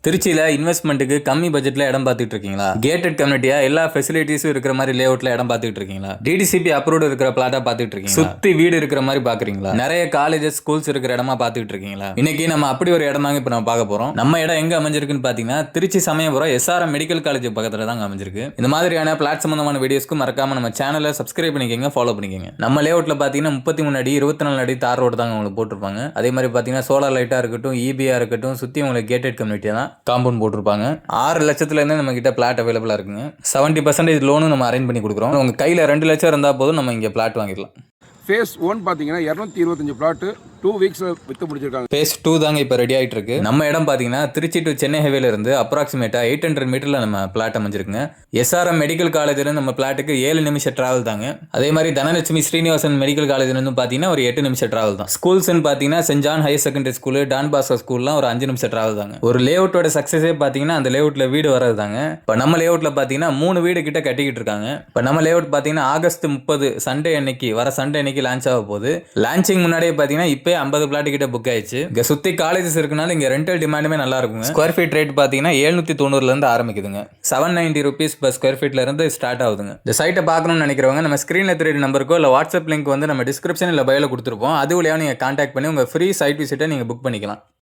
திருச்சியில் இன்வெஸ்ட்மெண்ட்டுக்கு கம்மி பட்ஜெட்டில் இடம் பார்த்துட்டு இருக்கீங்களா? கேட்டட் கம்யூனிட்டியா எல்லா ஃபெசிலிட்டிஸும் இருக்கிற மாதிரி லேஅவுட்ல இடம் பார்த்துட்டு இருக்கீங்களா? டிடிசிபி அப்ரூவ்டு இருக்கிற பிளாட்டா பார்த்துட்டு இருக்கீங்களா? சுத்தி வீடு இருக்கிற மாதிரி பார்க்குறீங்களா? நிறைய காலேஜஸ் ஸ்கூல்ஸ் இருக்கிற இடமா பார்த்துட்டு இருக்கீங்களா? இன்னைக்கு நம்ம அப்படி ஒரு இடம் தாங்க இப்போ நம்ம பார்க்க போறோம். நம்ம இடம் எங்க அமைஞ்சிருக்குன்னு பார்த்தீங்கன்னா Trichy Samayapuram SRM medical college பக்கத்தில் தாங்க அமைஞ்சிருக்கு. இந்த மாதிரியான பிளாட் சம்பந்தமான வீடியோஸ்க்கு மறக்காம நம்ம சேனலை சப்ஸ்கிரைப் பண்ணிக்கோங்க, ஃபாலோ பண்ணிக்கோங்க. நம்ம லேஅவுட்ல பார்த்தீங்கன்னா 33 அடி 24 அடி தார் ரோடு தாங்க உங்களுக்கு போட்டிருப்பாங்க. அதே மாதிரி பார்த்தீங்கன்னா சோலார் லைட்டாக இருக்கட்டும், EBயா இருக்கட்டும், சுற்றி உங்களுக்கு கேட்டட் கம்யூனிட்டி தான் காம்பவுண்ட் போட்டிருப்பாங்க. 6 லட்சத்துலேருந்து நம்ம கிட்ட பிளாட் அவைலபிளாக இருக்குங்க. 70% லோனும் நம்ம அரேஞ்ச் பண்ணி கொடுக்குறோம். உங்கள் கையில் 2 லட்சம் இருந்தால் போதும் நம்ம இங்கே பிளாட் வாங்கிடலாம். ஃபேஸ் 1 பார்த்தீங்கன்னா 225 பிளாட்டு 2 வீக்ஸில் விற்று முடிச்சிருக்காங்க. ஃபேஸ் 2 தாங்க இப்போ ரெடி ஆகிட்டு இருக்கு. நம்ம இடம் பார்த்தீங்கன்னா திருச்சி டு சென்னை ஹைவேல இருந்து அப்ராக்சிமேட்டாக 800 மீட்டரில் நம்ம பிளாட் அமைஞ்சிருக்குங்க. SRM மெடிக்கல் காலேஜ்லேருந்து நம்ம பிளாட்டுக்கு 7 நிமிஷம் டிராவல் தாங்க. அதே மாதிரி தனலட்சுமி ஸ்ரீனிவாசன் மெடிக்கல் காலேஜ்லேருந்து பார்த்தீங்கன்னா ஒரு 8 நிமிஷம் டிராவல் தான். ஸ்கூல்ஸ்ன்னு பார்த்தீங்கன்னா saint John higher secondary school, Don Bosco ஸ்கூல்லாம் ஒரு 5 நிமிஷம் டிராவல் தாங்க. ஒரு லேஅவுட்டோட சக்ஸஸே பார்த்தீங்கன்னா அந்த லேஅவுட்டில் வீடு வரது தாங்க. இப்போ நம்ம லேஅவுட்டில் பார்த்தீங்கன்னா 3 வீடு கிட்ட கட்டிக்கிட்டு இருக்காங்க. இப்போ நம்ம லேஅவுட் பார்த்தீங்கன்னா ஆகஸ்ட் 30 சண்டே அன்னைக்கு சண்டே அன்னைக்கு லான்ச் ஆக போகுது. லான்ச்சிங் முன்னாடியே பார்த்தீங்கன்னா இப்போ 50 பிளாட் கிட்ட புக் ஆயிடுச்சு. இங்க சுத்தி காலேஜஸ் இருக்கனால இங்க ரெண்டல் டிமாண்டுமே நல்லா இருக்குங்க. ஸ்கொயர் ஃபீட் ரேட் பாத்தீங்கன்னா 790 இருந்து ஆரம்பிக்குதுங்க. 790 ரூபீஸ் per ஸ்கொயர் ஃபீட்ல இருந்து ஸ்டார்ட் ஆகுதுங்க. இந்த சைட்டை பார்க்கணும்னு நினைக்கிறவங்க நம்ம ஸ்கிரீன்ல தெரிய நம்பருக்கோ இல்ல வாட்ஸ்அப் லிங்க் வந்து நம்ம டிஸ்கிரிப்ஷன் இல்ல பயோல கொடுத்துருப்போம். அது வழியா நீங்க கான்டாக்ட் பண்ணி உங்க ஃப்ரீ சைட் விசிட்டை நீங்க புக் பண்ணிக்கலாம்.